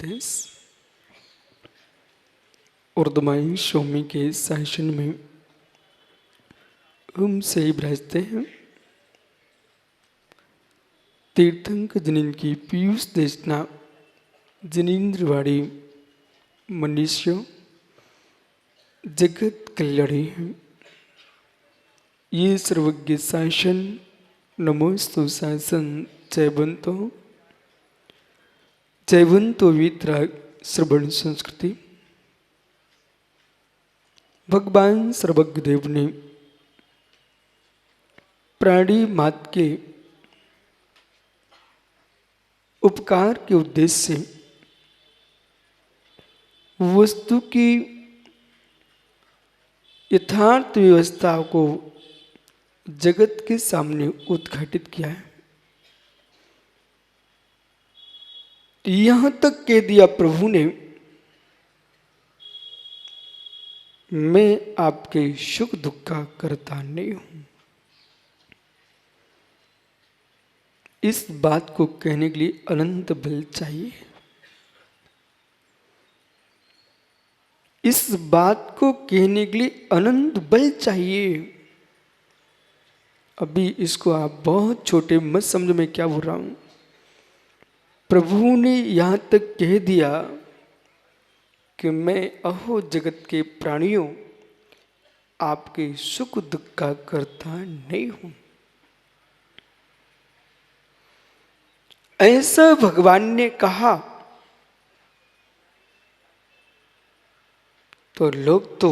उपदेश उर्दमाई स्वामी के शासन में हम से भ्रजते हैं। तीर्थंक जनिन की पीयूष देशना जनीन्द्रवाड़ी मनुष्य जगत कल्याणी है। ये सर्वज्ञ शासन नमोस्तु शासन जयवंतो वितराग श्रवण संस्कृति। भगवान सर्वज्ञ देव ने प्राणी मात्र के उपकार के उद्देश्य से वस्तु की यथार्थ व्यवस्था को जगत के सामने उद्घाटित किया है। यहां तक कह दिया प्रभु ने, मैं आपके सुख दुख का करता नहीं हूं। इस बात को कहने के लिए अनंत बल चाहिए। इस बात को कहने के लिए अनंत बल चाहिए। अभी इसको आप बहुत छोटे मत समझो मैं क्या बोल रहा हूं। प्रभु ने यहां तक कह दिया कि मैं अहो जगत के प्राणियों आपके सुख दुख का करता नहीं हूं। ऐसा भगवान ने कहा तो लोग तो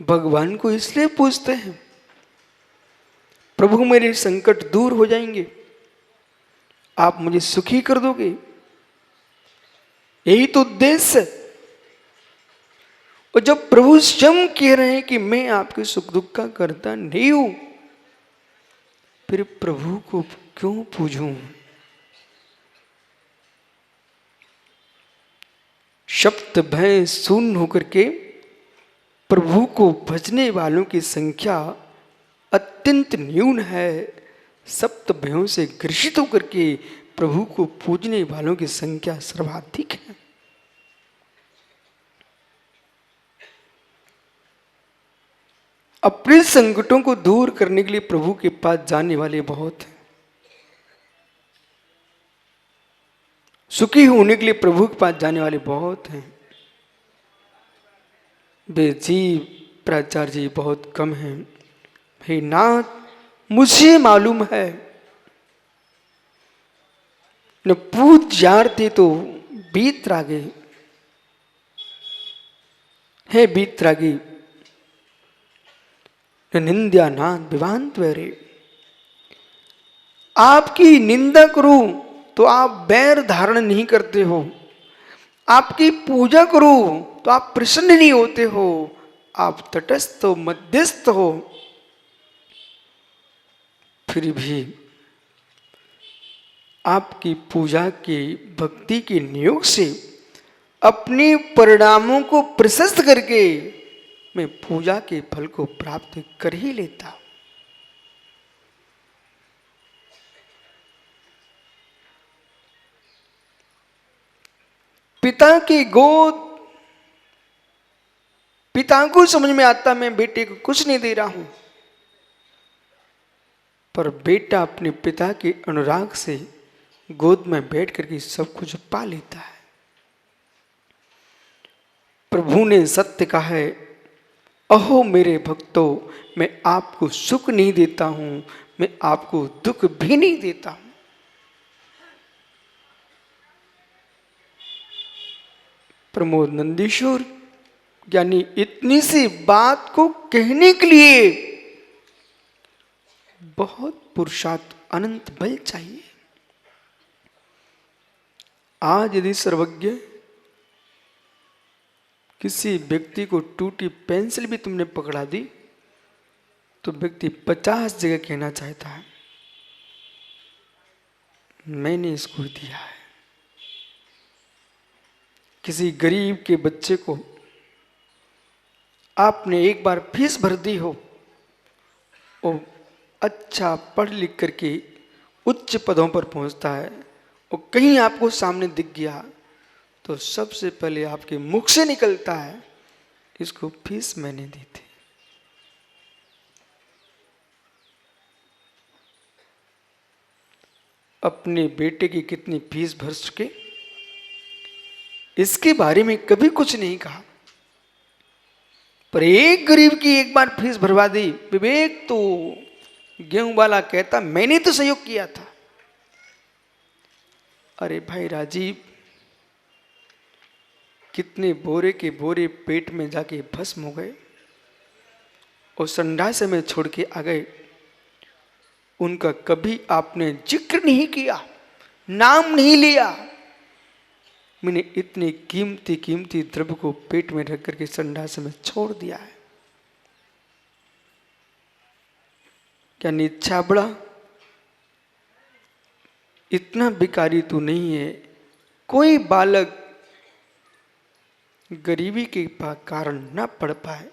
भगवान को इसलिए पूछते हैं, प्रभु मेरे संकट दूर हो जाएंगे, आप मुझे सुखी कर दोगे, यही तो उद्देश्य है। और जब प्रभु स्वयं कह रहे हैं कि मैं आपके सुख दुख का करता नहीं हूं, फिर प्रभु को क्यों पूजूं? शब्द भय शून्य होकर के प्रभु को भजने वालों की संख्या अत्यंत न्यून है। सप्त भयों से ग्रसित होकर के प्रभु को पूजने वालों की संख्या सर्वाधिक है। अपने संकटों को दूर करने के लिए प्रभु के पास जाने वाले बहुत हैं। सुखी होने के लिए प्रभु के पास जाने वाले बहुत हैं। वे जीव प्राचार्य जी बहुत कम हैं। हे नाथ, मुझे मालूम है न पूज यारते तो बीत रागे है, बीत रागे न निंदा नाथ विवांत वेरे। आपकी निंदा करूं तो आप बैर धारण नहीं करते हो, आपकी पूजा करूं तो आप प्रसन्न नहीं होते हो, आप तटस्थ हो, मध्यस्थ हो। फिर भी आपकी पूजा की भक्ति के नियोग से अपने परिणामों को प्रशस्त करके मैं पूजा के फल को प्राप्त कर ही लेता हूं। पिता की गोद, पिता को समझ में आता मैं बेटे को कुछ नहीं दे रहा हूं, पर बेटा अपने पिता के अनुराग से गोद में बैठ करके सब कुछ पा लेता है। प्रभु ने सत्य कहा है, अहो मेरे भक्तों, मैं आपको सुख नहीं देता हूं, मैं आपको दुख भी नहीं देता हूं। प्रमोद नंदीश्वर यानी इतनी सी बात को कहने के लिए बहुत पुरुषार्थ, अनंत बल चाहिए। आज यदि सर्वज्ञ किसी व्यक्ति को टूटी पेंसिल भी तुमने पकड़ा दी तो व्यक्ति 50 जगह कहना चाहता है मैंने इसको दिया है। किसी गरीब के बच्चे को आपने एक बार फीस भर दी हो, वो अच्छा पढ़ लिख करके उच्च पदों पर पहुंचता है, और कहीं आपको सामने दिख गया तो सबसे पहले आपके मुख से निकलता है, इसको फीस मैंने दी थी। अपने बेटे की कितनी फीस भर चुके, इसके बारे में कभी कुछ नहीं कहा, पर एक गरीब की एक बार फीस भरवा दी। विवेक तो गेहूं वाला कहता मैंने तो सहयोग किया था। अरे भाई राजीव, कितने बोरे के बोरे पेट में जाके भस्म हो गए और संडासे में छोड़ के आ गए। उनका कभी आपने जिक्र नहीं किया, नाम नहीं लिया। मैंने इतने कीमती कीमती द्रव्य को पेट में रख करके संडास में छोड़ दिया है। क्या निच्छा बड़ा, इतना भिखारी तू नहीं है। कोई बालक गरीबी के कारण न पढ़ पाए,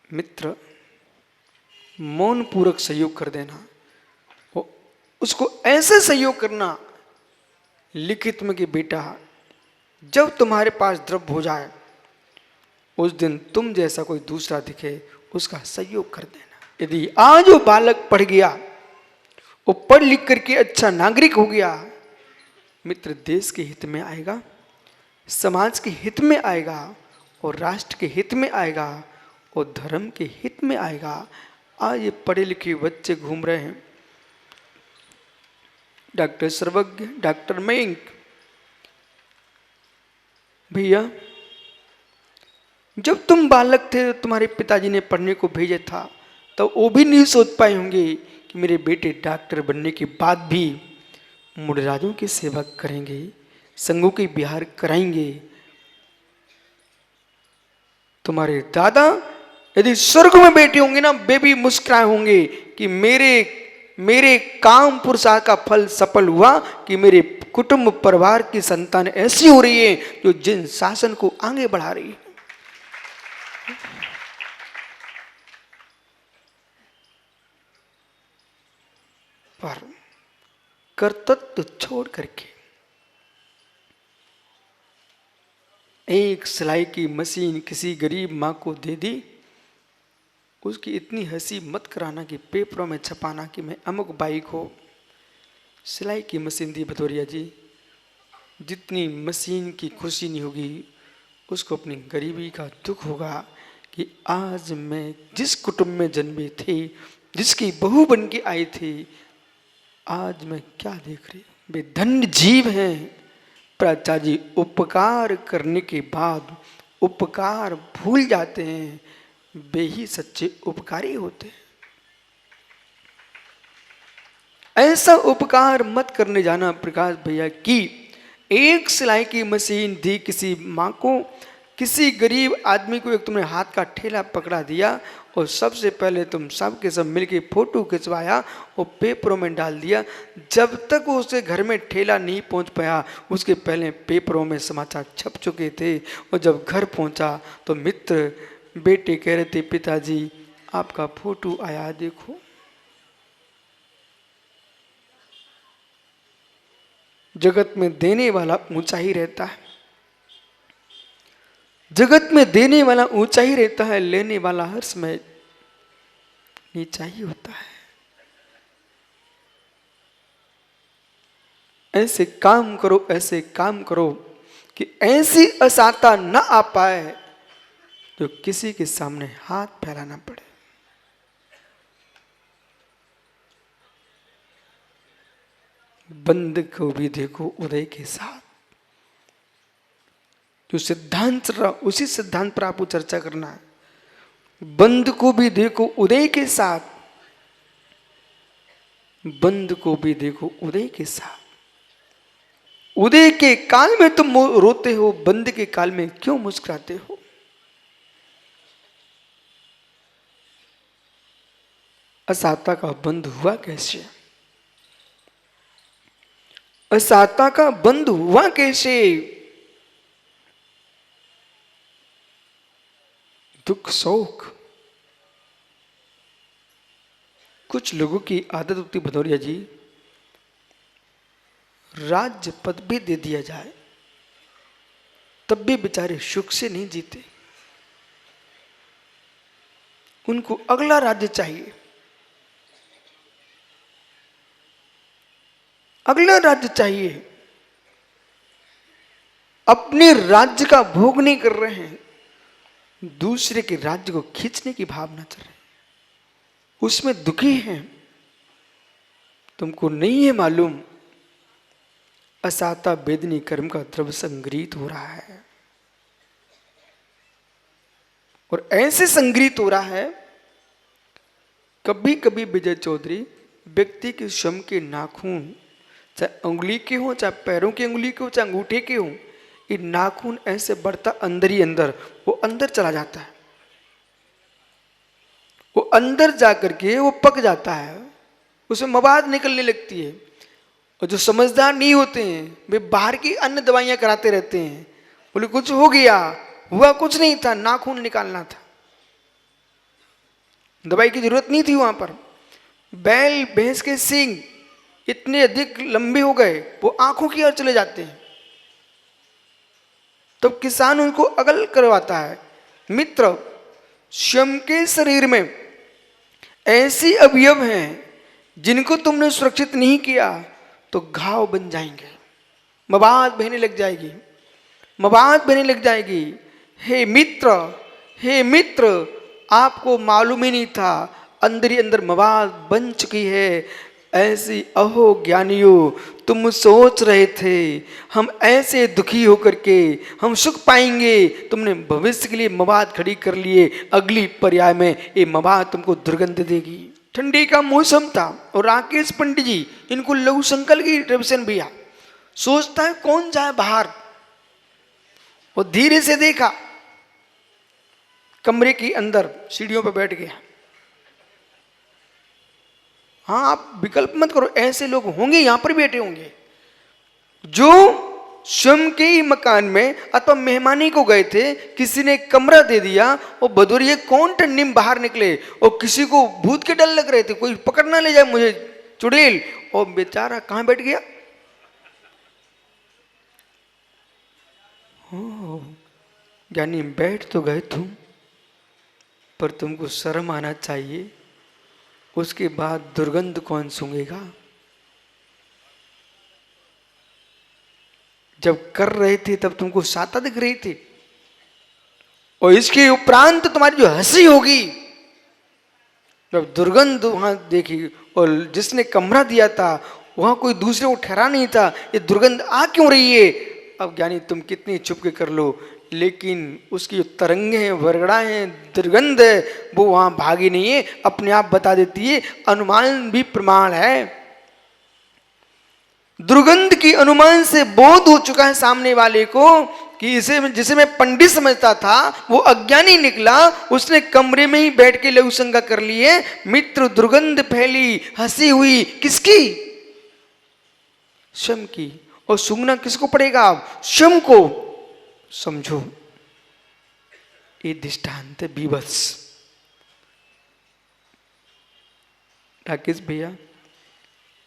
मित्र मौन पूर्वक सहयोग कर देना, उसको ऐसे सहयोग करना लिखित में कि बेटा जब तुम्हारे पास द्रव्य हो जाए उस दिन तुम जैसा कोई दूसरा दिखे उसका सहयोग कर देना। यदि आज वो बालक पढ़ गया, वो पढ़ लिख करके अच्छा नागरिक हो गया, मित्र देश के हित में आएगा, समाज के हित में आएगा और राष्ट्र के हित में आएगा और धर्म के हित में आएगा। आज ये पढ़े लिखे बच्चे घूम रहे हैं, डॉक्टर सर्वज्ञ, डॉक्टर मयंक, भैया जब तुम बालक थे तुम्हारे पिताजी ने पढ़ने को भेजा था, तो वो भी नहीं सोच पाए होंगे कि मेरे बेटे डॉक्टर बनने के बाद भी मुड़राजों की सेवा करेंगे, संघों की बिहार कराएंगे। तुम्हारे दादा यदि स्वर्ग में बैठे होंगे ना, वे भी मुस्कुराए होंगे कि मेरे काम पुरुषार्थ का फल सफल हुआ कि मेरे कुटुंब परिवार की संतान ऐसी हो रही है जो जिन शासन को आगे बढ़ा रही है। पर कर्तव्य छोड़ करके एक सिलाई की मशीन किसी गरीब मां को दे दी, उसकी इतनी हंसी मत कराना कि पेपरों में छपाना कि मैं अमुक बाई को सिलाई की मशीन दी। भदौरिया जी, जितनी मशीन की खुशी नहीं होगी उसको अपनी गरीबी का दुख होगा कि आज मैं जिस कुटुंब में जन्मी थी, जिसकी बहू बन के आई थी, आज मैं क्या देख रही हूं। वे धन्य जीव हैं। प्राचार्य जी उपकार करने के बाद उपकार भूल जाते हैं, वे ही सच्चे उपकारी होते हैं। ऐसा उपकार मत करने जाना प्रकाश भैया की एक सिलाई की मशीन दी किसी माँ को, किसी गरीब आदमी को एक तुमने हाथ का ठेला पकड़ा दिया और सबसे पहले तुम सब के सब मिलके फोटो खिंचवाया और पेपरों में डाल दिया। जब तक वो उसके घर में ठेला नहीं पहुंच पाया उसके पहले पेपरों में समाचार छप चुके थे। और जब घर पहुंचा तो मित्र बेटे कह रहे थे पिताजी आपका फोटो आया देखो। जगत में देने वाला ऊंचा ही रहता है, जगत में देने वाला ऊंचा ही रहता है, लेने वाला हर समय नीचा ही होता है। ऐसे काम करो, ऐसे काम करो कि ऐसी असाता न आ पाए जो किसी के सामने हाथ फैलाना पड़े। बंद को भी देखो उदय के साथ। जो सिद्धांत चल रहा उसी सिद्धांत पर आपको चर्चा करना है। बंद को भी देखो उदय के साथ, बंद को भी देखो उदय के साथ। उदय के काल में तुम रोते हो, बंद के काल में क्यों मुस्कुराते हो? असाता का बंद हुआ कैसे? असाता का बंद हुआ कैसे? दुख शोक। कुछ लोगों की आदत होती भदौरिया जी, राज्य पद भी दे दिया जाए तब भी बेचारे सुख से नहीं जीते। उनको अगला राज्य चाहिए, अगला राज्य चाहिए। अपने राज्य का भोग नहीं कर रहे हैं, दूसरे के राज्य को खींचने की भावना चल रही है, उसमें दुखी हैं। तुमको नहीं है मालूम, असाता वेदनी कर्म का द्रव्य संग्रहित हो रहा है, और ऐसे संग्रहित हो रहा है। कभी कभी विजय चौधरी व्यक्ति के श्रम के नाखून, चाहे उंगली के हो, चाहे पैरों की उंगली के हो, चाहे अंगूठे के हो, ये नाखून ऐसे बढ़ता अंदर ही अंदर, वो अंदर चला जाता है, वो अंदर जाकर के वो पक जाता है, उसमें मवाद निकलने लगती है। और जो समझदार नहीं होते हैं वे बाहर की अन्य दवाइयां कराते रहते हैं, बोले कुछ हो गया, हुआ कुछ नहीं था, नाखून निकालना था, दवाई की जरूरत नहीं थी वहां पर। बैल भैंस के सींग इतने अधिक लंबे हो गए, वो आंखों की ओर चले जाते हैं, तब तो किसान उनको अगल करवाता है। मित्र, स्वयं के शरीर में ऐसे अवयव हैं जिनको तुमने सुरक्षित नहीं किया तो घाव बन जाएंगे, मवाद बहने लग जाएगी, मवाद बहने लग जाएगी। हे मित्र, हे मित्र, आपको मालूम ही नहीं था, अंदर ही अंदर मवाद बन चुकी है। ऐसी अहो ज्ञानियों, तुम सोच रहे थे हम ऐसे दुखी होकर के हम सुख पाएंगे, तुमने भविष्य के लिए मवाद खड़ी कर लिए, अगली पर्याय में ये मवाद तुमको दुर्गंध देगी। ठंडी का मौसम था और राकेश पंडित जी, इनको लघु संकल की रिविजन भैया, सोचता है कौन जाए बाहर, वो धीरे से देखा, कमरे के अंदर सीढ़ियों पर बैठ गया। हाँ, आप विकल्प मत करो, ऐसे लोग होंगे, यहां पर बैठे होंगे जो स्वयं के ही मकान में अथवा मेहमानी को गए थे, किसी ने कमरा दे दिया और बदौरिये कौन ठंडी में बाहर निकले, और किसी को भूत के डर लग रहे थे, कोई पकड़ ना ले जाए मुझे चुड़ैल, और बेचारा कहां बैठ गया। ज्ञानी बैठ तो गए तुम, पर तुमको शर्म आना चाहिए, उसके बाद दुर्गंध कौन सूंघेगा। जब कर रहे थे तब तुमको साता दिख रही थी, और इसके उपरांत तुम्हारी जो हंसी होगी, जब दुर्गंध वहां देखी, और जिसने कमरा दिया था वहां कोई दूसरे को ठहरा नहीं था, ये दुर्गंध आ क्यों रही है। अब ज्ञानी तुम कितनी चुप के कर लो, लेकिन उसकी जो तरंगे हैं, वरगड़ा है, दुर्गंध है, वो वहां भागी नहीं है, अपने आप बता देती है। अनुमान भी प्रमाण है, दुर्गंध की अनुमान से बोध हो चुका है सामने वाले को कि इसे, जिसे मैं पंडित समझता था वो अज्ञानी निकला, उसने कमरे में ही बैठ के लघु शंका कर ली है। मित्र, दुर्गंध फैली, हंसी हुई, किसकी? स्वयं की। और सूंघना किसको पड़ेगा? आप स्वयं को समझो। ये दृष्टांत बीभत्स। राकेश भैया,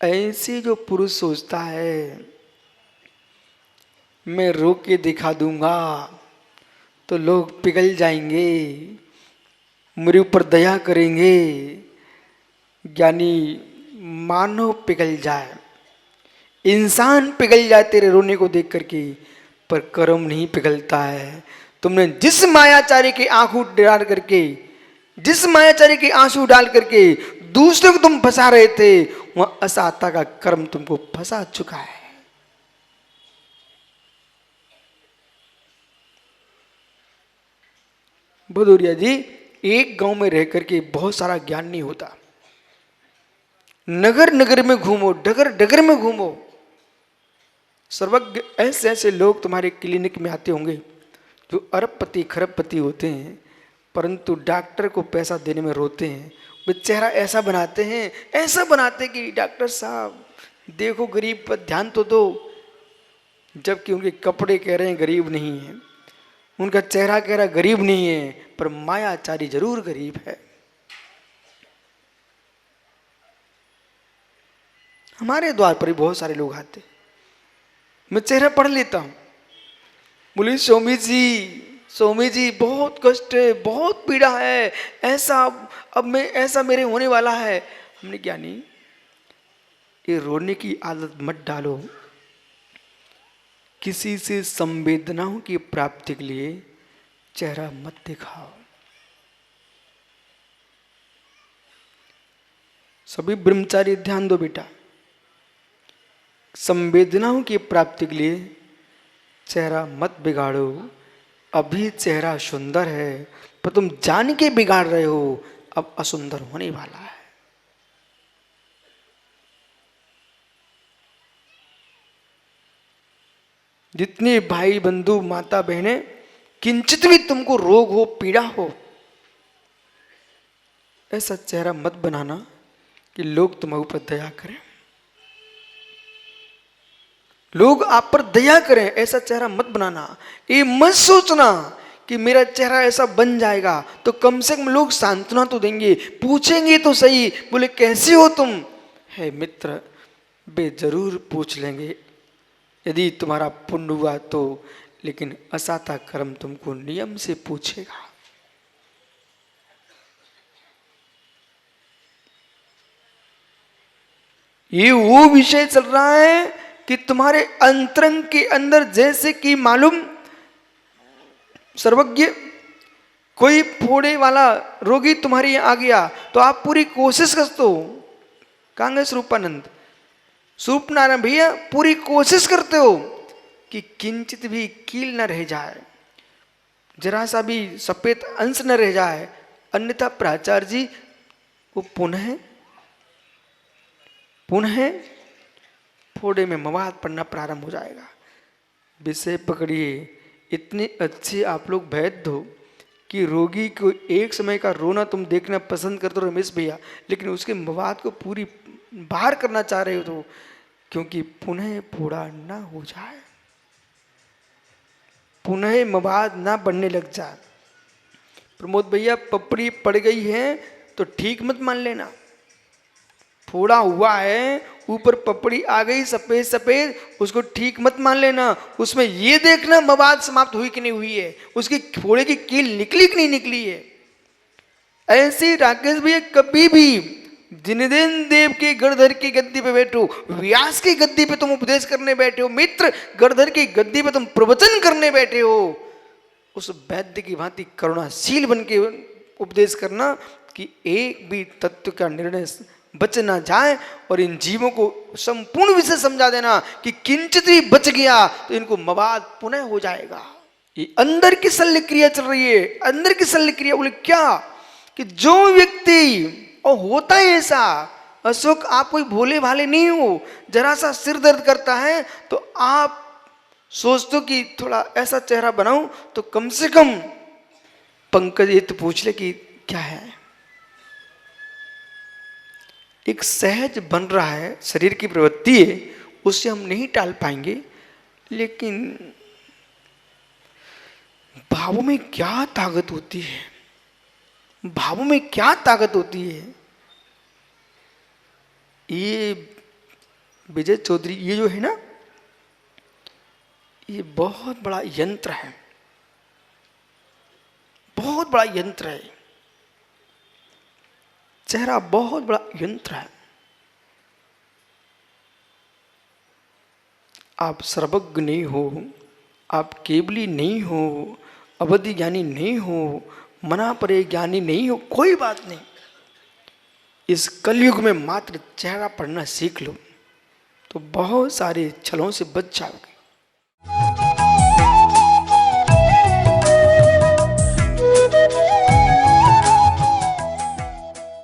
ऐसे जो पुरुष सोचता है मैं रोक के दिखा दूंगा तो लोग पिघल जाएंगे, मेरे ऊपर दया करेंगे, ज्ञानी मानव पिघल जाए, इंसान पिघल जाए तेरे रोने को देख करके, पर कर्म नहीं पिघलता है। तुमने जिस मायाचारी के आंसू डाल करके, जिस मायाचारी के आंसू डाल करके दूसरे को तुम फंसा रहे थे, वह असाता का कर्म तुमको फंसा चुका है। भदौरिया जी, एक गांव में रह करके बहुत सारा ज्ञान नहीं होता। नगर नगर में घूमो, डगर डगर में घूमो, सर्वज्ञ ऐसे ऐसे लोग तुम्हारे क्लिनिक में आते होंगे जो अरबपति खरबपति होते हैं, परंतु डॉक्टर को पैसा देने में रोते हैं। वे चेहरा ऐसा बनाते हैं, ऐसा बनाते कि डॉक्टर साहब देखो गरीब पर ध्यान तो दो, जबकि उनके कपड़े कह रहे हैं गरीब नहीं है, उनका चेहरा कह रहा गरीब नहीं है, पर मायाचारी जरूर गरीब है। हमारे द्वार पर भी बहुत सारे लोग आते, मैं चेहरा पढ़ लेता हूं, बोले स्वामी जी बहुत कष्ट है, बहुत पीड़ा है, ऐसा अब मैं ऐसा मेरे होने वाला है। हमने क्या नहीं, ये रोने की आदत मत डालो। किसी से संवेदनाओं की प्राप्ति के लिए चेहरा मत दिखाओ। सभी ब्रह्मचारी ध्यान दो बेटा, संवेदनाओं की प्राप्ति के लिए चेहरा मत बिगाड़ो। अभी चेहरा सुंदर है पर तुम जान के बिगाड़ रहे हो, अब असुंदर होने वाला है। जितने भाई बंधु माता बहनें किंचित भी तुमको रोग हो, पीड़ा हो, ऐसा चेहरा मत बनाना कि लोग तुम्हारे ऊपर दया करें, लोग आप पर दया करें। ऐसा चेहरा मत बनाना। ये मत सोचना कि मेरा चेहरा ऐसा बन जाएगा तो कम से कम लोग सांत्वना तो देंगे, पूछेंगे तो सही, बोले कैसे हो तुम। है मित्र, वे जरूर पूछ लेंगे यदि तुम्हारा पुण्य हुआ तो, लेकिन असाता कर्म तुमको नियम से पूछेगा। ये वो विषय चल रहा है कि तुम्हारे अंतरंग के अंदर, जैसे कि मालूम सर्वज्ञ कोई फोड़े वाला रोगी तुम्हारे यहाँ आ गया तो आप पूरी कोशिश करते हो, कहां स्वरूपानंद स्वरूपनारायण भैया, पूरी कोशिश करते हो कि किंचित भी कील न रह जाए, जरा सा भी सफेद अंश न रह जाए, अन्यथा प्राचार्य जी वो पुनः फोड़े में मवाद पड़ना प्रारंभ हो जाएगा। विषय पकड़िए। इतने अच्छे आप लोग वैद्य हो कि रोगी को एक समय का रोना तुम देखना पसंद करते हो रमेश भैया, लेकिन उसके मवाद को पूरी बाहर करना चाह रहे हो तो, क्योंकि पुनः फोड़ा ना हो जाए, पुनः मवाद ना बढ़ने लग जाए। प्रमोद भैया पपड़ी पड़ गई है तो ठीक मत मान लेना, फोड़ा हुआ है ऊपर पपड़ी आ गई सफेद सफेद, उसको ठीक मत मान लेना। उसमें ये देखना मवाद समाप्त हुई कि नहीं हुई है, उसकी फोड़े की कील निकली कि नहीं निकली है। ऐसे राकेश भैया कभी भी जिनदेन देव के गढ़धर की गद्दी पे बैठो, व्यास की गद्दी पे तुम उपदेश करने बैठे हो, मित्र गढ़धर की गद्दी पे तुम प्रवचन करने बैठे हो, उस वैद्य की भांति करुणाशील बन के उपदेश करना कि एक भी तत्व का निर्णय बच ना जाए, और इन जीवों को संपूर्ण विषय समझा देना कि किंचित भी बच गया तो इनको मवाद पुनः हो जाएगा। ये अंदर की शल्य क्रिया चल रही है, अंदर की शल्य क्रिया। बोले क्या कि जो व्यक्ति, और होता है ऐसा, अशोक आप कोई भोले भाले नहीं हो, जरा सा सिर दर्द करता है तो आप सोचते हो कि थोड़ा ऐसा चेहरा बनाऊं तो कम से कम पंकज ये तो पूछ ले कि क्या है। एक सहज बन रहा है, शरीर की प्रवृत्ति है, उससे हम नहीं टाल पाएंगे, लेकिन भावों में क्या ताकत होती है, भावों में क्या ताकत होती है। ये विजय चौधरी ये जो है ना, ये बहुत बड़ा यंत्र है, बहुत बड़ा यंत्र है। चेहरा बहुत बड़ा यंत्र है। आप सर्वज्ञ नहीं हो, आप केवली नहीं हो, अवधि ज्ञानी नहीं हो, मना परे ज्ञानी नहीं हो, कोई बात नहीं। इस कलयुग में मात्र चेहरा पढ़ना सीख लो तो बहुत सारे छलों से बच जाओगे।